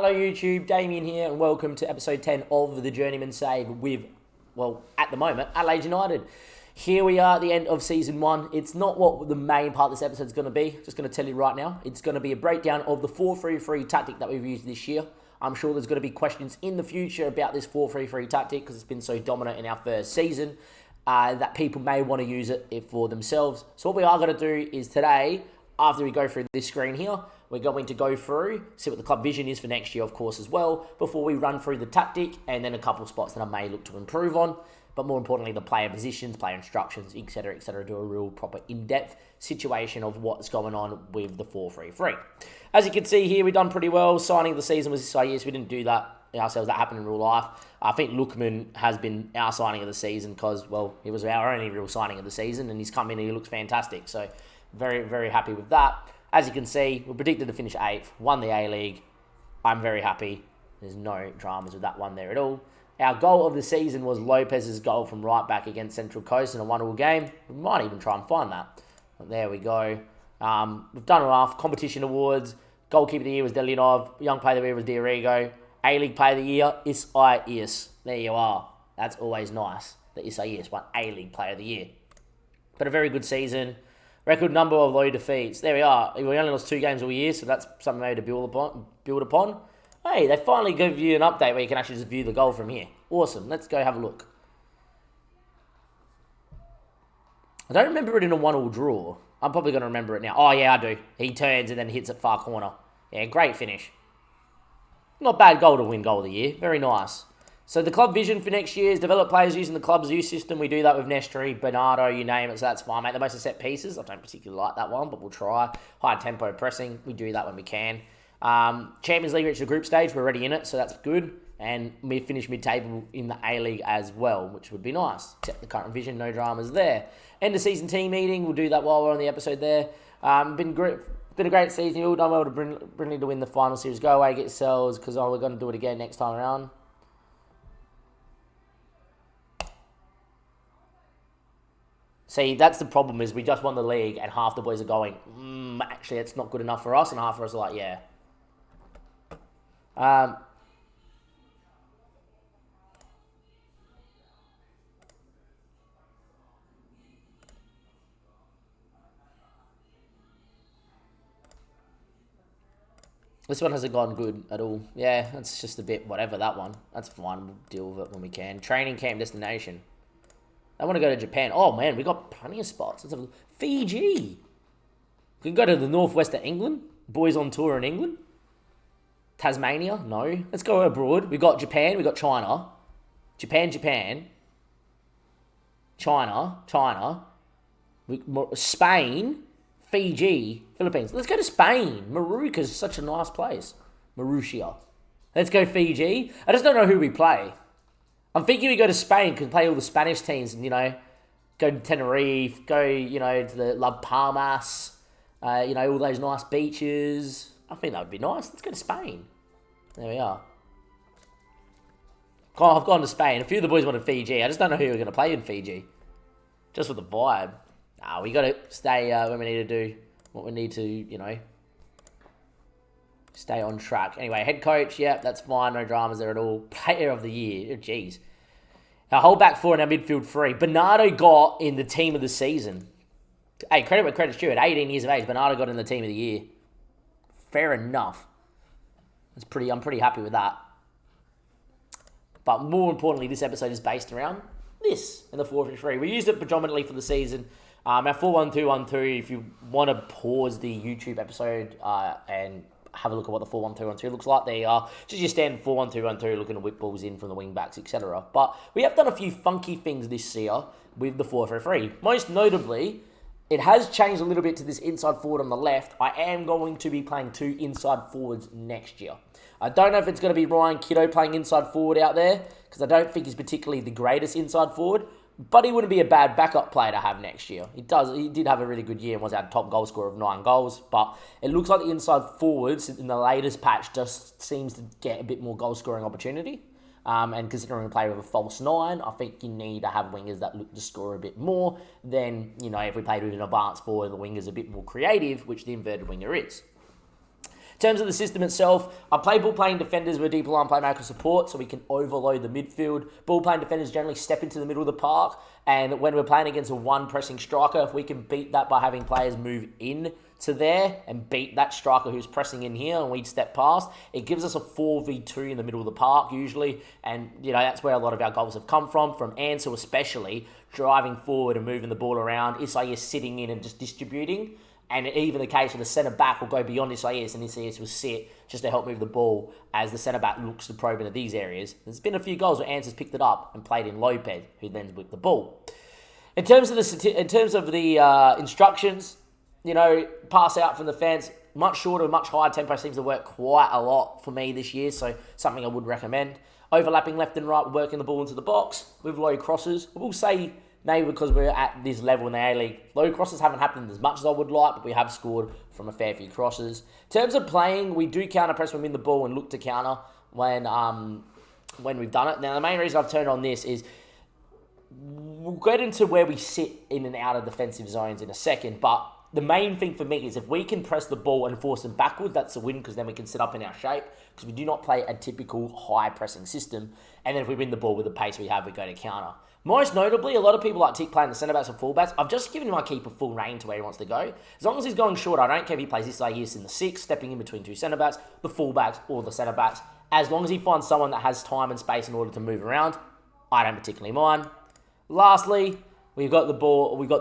Hello YouTube, Damien here, and welcome to episode 10 of the Journeyman save with, well, at the moment, Adelaide United. Here we are at the end of season 1. It's not what the main part of this episode is going to be, just going to tell you right now. It's going to be a breakdown of the 4-3-3 tactic that we've used this year. I'm sure there's going to be questions in the future about this 4-3-3 tactic because it's been so dominant in our first season that people may want to use it for themselves. So what we are going to do is today, after we go through this screen here, we're going to go through, see what the club vision is for next year, of course, as well, before we run through the tactic and then a couple of spots that I may look to improve on. But more importantly, the player positions, player instructions, etc., etc., do a real proper in-depth situation of what's going on with the 4-3-3. As you can see here, we've done pretty well. Signing of the season was this year, so we didn't do that ourselves. That happened in real life. I think Lookman has been our signing of the season because, well, it was our only real signing of the season, and he's come in and he looks fantastic. So very, very happy with that. As you can see, we predicted to finish 8th, won the A-League. I'm very happy. There's no dramas with that one there at all. Our goal of the season was Lopez's goal from right back against Central Coast in a 1-1 game. We might even try and find that. But there we go. We've done enough. Competition awards. Goalkeeper of the year was Delinov. Young player of the year was Diarigo. A-League player of the year, Isaias. There you are. That's always nice that Isaias won A-League player of the year. But a very good season. Record number of low defeats. There we are. We only lost 2 games all year, so that's something maybe to build upon. Hey, they finally give you an update where you can actually just view the goal from here. Awesome. Let's go have a look. I don't remember it in a 1-1 draw. I'm probably going to remember it now. Oh, yeah, I do. He turns and then hits it far corner. Yeah, great finish. Not bad goal to win goal of the year. Very nice. So the club vision for next year is develop players using the club's youth system. We do that with Nestri, Bernardo, you name it, so that's fine, mate. The most of set pieces, I don't particularly like that one, but we'll try. High tempo pressing, we do that when we can. Champions League reached the group stage, we're already in it, so that's good. And we finished mid-table in the A-League as well, which would be nice. Set the current vision, no dramas there. End of season team meeting, we'll do that while we're on the episode there. Been a great season. You've all done well to bring to win the final series. Go away, get yourselves, because we're going to do it again next time around. See, that's the problem is we just won the league and half the boys are going, actually, it's not good enough for us. And half of us are like, yeah. This one hasn't gone good at all. Yeah, that's just a bit whatever, that one. That's fine. We'll deal with it when we can. Training camp destination. I want to go to Japan. Oh, man, we got plenty of spots. Let's have a look. Fiji. We can go to the northwest of England. Boys on tour in England. Tasmania. No. Let's go abroad. We got Japan. We got China. Japan. China. Spain. Fiji. Philippines. Let's go to Spain. Mauritius is such a nice place. Mauritius. Let's go Fiji. I just don't know who we play. I'm thinking we go to Spain, can play all the Spanish teams and, go to Tenerife, go, to the La Palmas, all those nice beaches. I think that would be nice. Let's go to Spain. There we are. I've gone to Spain. A few of the boys wanted Fiji. I just don't know who we're going to play in Fiji. Just with the vibe. Nah, we got to stay when we need to do what we need to, stay on track. Anyway, head coach, yep, that's fine. No dramas there at all. Player of the year. Jeez. Our whole back 4 and our midfield 3. Bernardo got in the team of the season. Hey, credit where credit's due. At 18 years of age, Bernardo got in the team of the year. Fair enough. I'm pretty happy with that. But more importantly, this episode is based around this in the 4-3-3. We used it predominantly for the season. Our 4-1-2-1-2, if you want to pause the YouTube episode and have a look at what the 4-1-2-1-2 looks like. There you are. Just your standard 4-1-2-1-2, looking to whip balls in from the wing backs, etc. But we have done a few funky things this year with the 4-3-3. Most notably, it has changed a little bit to this inside forward on the left. I am going to be playing 2 inside forwards next year. I don't know if it's going to be Ryan Kiddo playing inside forward out there, because I don't think he's particularly the greatest inside forward. But he wouldn't be a bad backup player to have next year. He did have a really good year and was our top goal scorer of 9 goals. But it looks like the inside forwards in the latest patch just seems to get a bit more goal scoring opportunity. And considering we play with a false 9, I think you need to have wingers that look to score a bit more than, if we played with an advanced forward, the winger's a bit more creative, which the inverted winger is. In terms of the system itself, I play ball-playing defenders with deep line playmaker support so we can overload the midfield. Ball-playing defenders generally step into the middle of the park, and when we're playing against a one-pressing striker, if we can beat that by having players move in to there and beat that striker who's pressing in here and we'd step past, it gives us a 4v2 in the middle of the park usually, and that's where a lot of our goals have come from Ansel especially, driving forward and moving the ball around, Isaias sitting in and just distributing. And even the case where the centre-back will go beyond Isaias and Isaias will sit just to help move the ball as the centre-back looks to probe into these areas. There's been a few goals where Ans has picked it up and played in Lopez, who then whipped the ball. In terms of the instructions, pass out from the fence, much shorter, much higher tempo seems to work quite a lot for me this year, so something I would recommend. Overlapping left and right, working the ball into the box with low crosses. I will say, maybe because we're at this level in the A-League, low crosses haven't happened as much as I would like, but we have scored from a fair few crosses. In terms of playing, we do counter-press when we win the ball and look to counter when we've done it. Now, the main reason I've turned on this is we'll get into where we sit in and out of defensive zones in a second, but the main thing for me is if we can press the ball and force them backwards, that's a win because then we can sit up in our shape because we do not play a typical high-pressing system. And then if we win the ball with the pace we have, we go to counter. Most notably, a lot of people like to playing the centre-backs and full-backs. I've just given my keeper full reign to where he wants to go. As long as he's going short, I don't care if he plays Isaias in the 6, stepping in between two centre-backs, the full-backs, or the centre-backs. As long as he finds someone that has time and space in order to move around, I don't particularly mind. Lastly, we've got the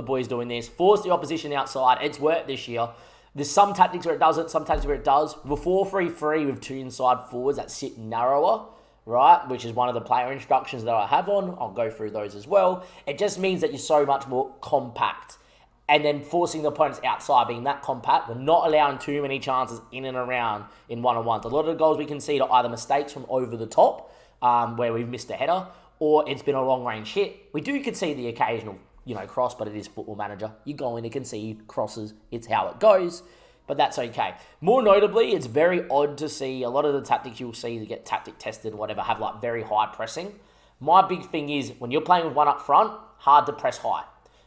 boys doing this. Force the opposition outside. It's worked this year. There's some tactics where it doesn't, some tactics where it does. With a 4-3-3 with two inside forwards that sit narrower, right, which is one of the player instructions that I have on. I'll go through those as well. It just means that you're so much more compact. And then forcing the opponents outside, being that compact, we're not allowing too many chances in and around in one-on-ones. A lot of the goals we concede are either mistakes from over the top, where we've missed a header, or it's been a long-range hit. We do concede the occasional, cross, but it is Football Manager. You go in to concede crosses. It's how it goes. But that's okay. More notably, it's very odd to see a lot of the tactics you'll see that get tactic tested, whatever, have like very high pressing. My big thing is when you're playing with one up front, hard to press high.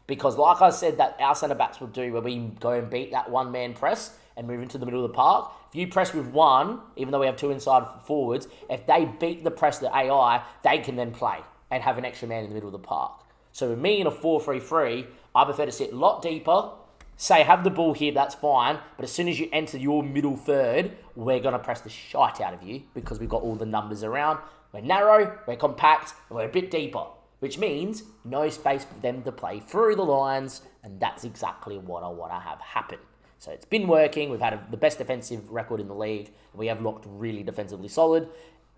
Because like I said, that our centre-backs will do where we go and beat that one-man press and move into the middle of the park. If you press with one, even though we have two inside forwards, if they beat the press, the AI, they can then play and have an extra man in the middle of the park. So with me in a 4-3-3, I prefer to sit a lot deeper, say have the ball here, that's fine, but as soon as you enter your middle third, we're going to press the shite out of you because we've got all the numbers around. We're narrow, we're compact, and we're a bit deeper, which means no space for them to play through the lines, and that's exactly what I want to have happen. So it's been working. We've had the best defensive record in the league. We have looked really defensively solid.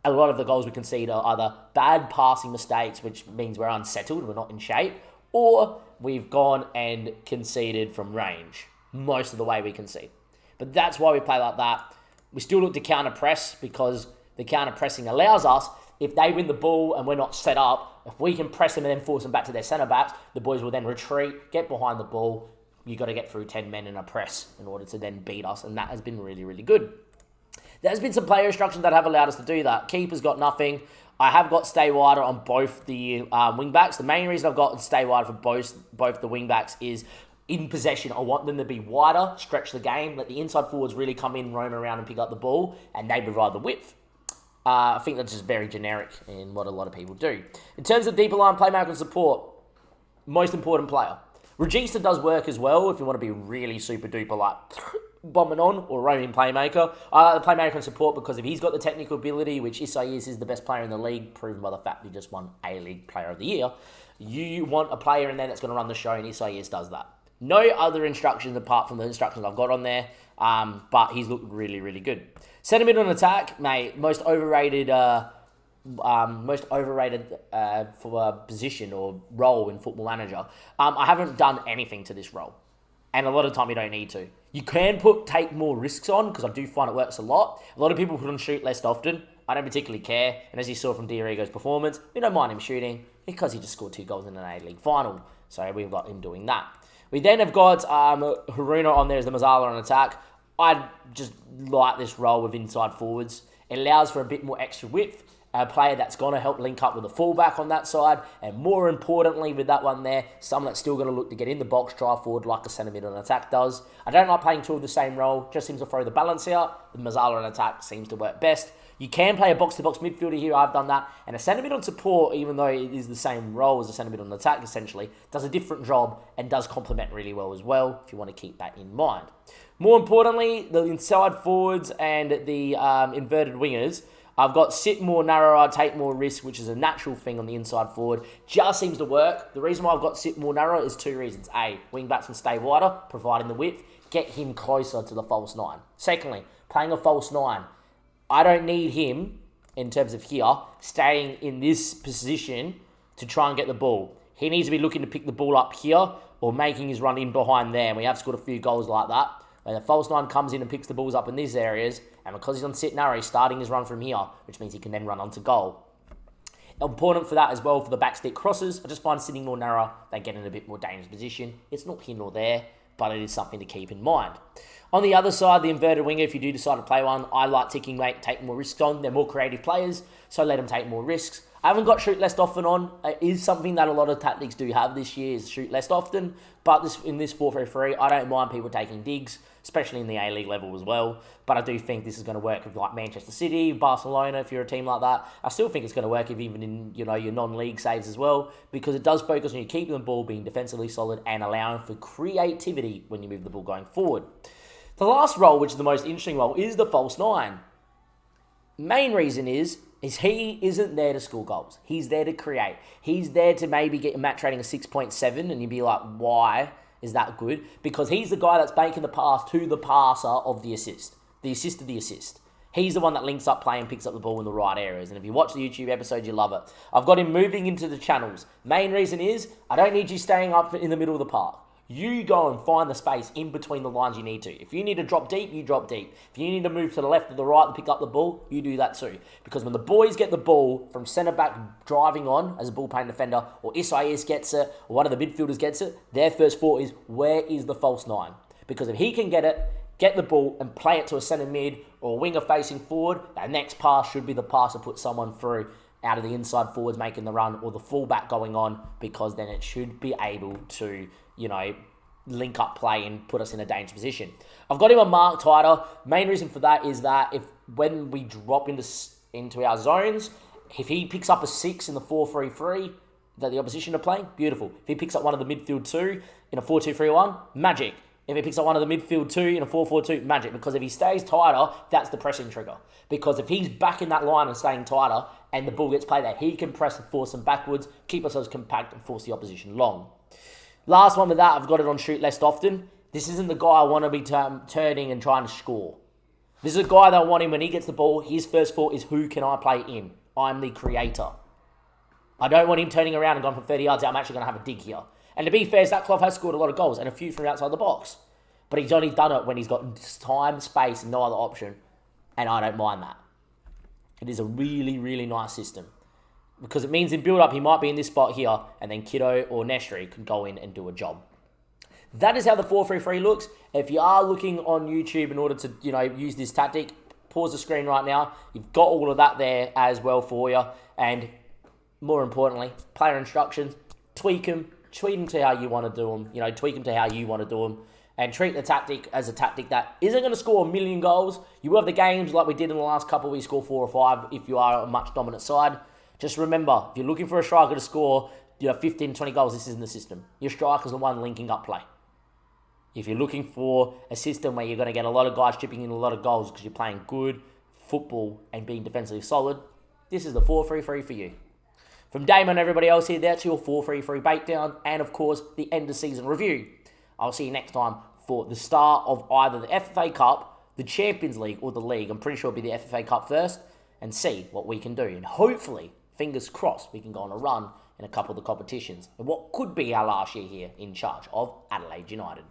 A lot of the goals we concede are either bad passing mistakes, which means we're unsettled, we're not in shape, or we've gone and conceded from range most of the way we concede. But that's why we play like that. We still look to counter-press because the counter-pressing allows us, if they win the ball and we're not set up, if we can press them and then force them back to their centre-backs, the boys will then retreat, get behind the ball. You've got to get through 10 men in a press in order to then beat us, and that has been really, really good. There's been some player instructions that have allowed us to do that. Keeper's got nothing. I have got stay wider on both the wing-backs. The main reason I've got stay wider for both the wing-backs is in possession. I want them to be wider, stretch the game, let the inside forwards really come in, roam around and pick up the ball, and they provide the width. I think that's just very generic in what a lot of people do. In terms of deeper line playmaker and support, most important player. Regista does work as well if you want to be really super duper like bombing on or roaming playmaker. I like the playmaker and support because if he's got the technical ability, which Isaias is the best player in the league, proven by the fact he just won A-League Player of the Year, you want a player in there that's going to run the show, and Isaias does that. No other instructions apart from the instructions I've got on there, but he's looked really, really good. Sentiment on attack, mate, most overrated for a position or role in Football Manager. I haven't done anything to this role. And a lot of the time you don't need to. You can take more risks on, because I do find it works a lot. A lot of people put on shoot less often. I don't particularly care. And as you saw from Diego performance, we don't mind him shooting because he just scored 2 goals in an A-League final. So we've got him doing that. We then have got Haruna on there as the Mazzala on attack. I just like this role with inside forwards. It allows for a bit more extra width. a player that's going to help link up with the fullback on that side, and more importantly with that one there, someone that's still going to look to get in the box, drive forward like a centre mid on attack does. I don't like playing two of the same role, just seems to throw the balance out. The Mazzala on attack seems to work best. You can play a box-to-box midfielder here, I've done that, and a centre mid on support, even though it is the same role as a centre mid on attack essentially, does a different job and does complement really well as well, if you want to keep that in mind. More importantly, the inside forwards and the inverted wingers, I've got sit more narrower, take more risk, which is a natural thing on the inside forward. Just seems to work. The reason why I've got sit more narrow is two reasons. A, wing backs can stay wider, providing the width. Get him closer to the false nine. Secondly, playing a false nine. I don't need him, in terms of here, staying in this position to try and get the ball. He needs to be looking to pick the ball up here or making his run in behind there. And we have scored a few goals like that. When the false nine comes in and picks the balls up in these areas, and because he's on sit narrow, he's starting his run from here, which means he can then run onto goal. Important for that as well for the backstick crosses. I just find sitting more narrow, they get in a bit more dangerous position. It's not here nor there, but it is something to keep in mind. On the other side, the inverted winger, if you do decide to play one, I like taking more risks on. They're more creative players, so let them take more risks. I haven't got shoot less often on. It is something that a lot of tactics do have this year, is shoot less often. But in this 4-3-3, I don't mind people taking digs, especially in the A-League level as well. But I do think this is going to work with like Manchester City, Barcelona, if you're a team like that. I still think it's going to work even in your non-league saves as well, because it does focus on you keeping the ball, being defensively solid, and allowing for creativity when you move the ball going forward. The last role, which is the most interesting role, is the false nine. Main reason is he isn't there to score goals. He's there to create. He's there to maybe get a match rating of 6.7, and you'd be like, why is that good? Because he's the guy that's making the pass to the passer of the assist of the assist. He's the one that links up play and picks up the ball in the right areas. And if you watch the YouTube episode, you love it. I've got him moving into the channels. Main reason is I don't need you staying up in the middle of the park. You go and find the space in between the lines you need to. If you need to drop deep, you drop deep. If you need to move to the left or the right to pick up the ball, you do that too. Because when the boys get the ball from centre-back driving on as a ball-playing defender, or Isaias gets it, or one of the midfielders gets it, their first thought is, where is the false nine? Because if he can get it, get the ball and play it to a centre mid or a winger facing forward, that next pass should be the pass to put someone through out of the inside forwards making the run, or the fullback going on, because then it should be able to, link up play and put us in a dangerous position. I've got him a mark tighter. Main reason for that is that when we drop into our zones, if he picks up a 6 in the 4-3-3 that the opposition are playing, beautiful. If he picks up one of the midfield 2 in a 4-2-3-1, magic. If he picks up one of the midfield 2 in a 4-4-2, magic. Because if he stays tighter, that's the pressing trigger. Because if he's back in that line and staying tighter and the ball gets played there, he can press and force them backwards, keep ourselves compact and force the opposition long. Last one with that, I've got it on shoot less often. This isn't the guy I want to be turning and trying to score. This is a guy that I want him when he gets the ball, his first thought is, who can I play in? I'm the creator. I don't want him turning around and going from 30 yards out, I'm actually going to have a dig here. And to be fair, Zach Clough has scored a lot of goals and a few from outside the box. But he's only done it when he's got time, space, and no other option. And I don't mind that. It is a really, really nice system. Because it means in build-up, he might be in this spot here, and then Kiddo or Nestri can go in and do a job. That is how the 4-3-3 looks. If you are looking on YouTube in order to, use this tactic, pause the screen right now. You've got all of that there as well for you. And more importantly, player instructions, tweak them to how you want to do them. Tweak them to how you want to do them. And treat the tactic as a tactic that isn't going to score a million goals. You will have the games like we did in the last couple where you score 4 or 5 if you are a much dominant side. Just remember, if you're looking for a striker to score 15, 20 goals, this isn't the system. Your striker's the one linking up play. If you're looking for a system where you're going to get a lot of guys chipping in a lot of goals because you're playing good football and being defensively solid, this is the 4-3-3 for you. From Damon and everybody else here, that's your 4-3-3 breakdown and, of course, the end of season review. I'll see you next time for the start of either the FFA Cup, the Champions League, or the League. I'm pretty sure it'll be the FFA Cup first, and see what we can do. And hopefully, fingers crossed, we can go on a run in a couple of the competitions in what could be our last year here in charge of Adelaide United.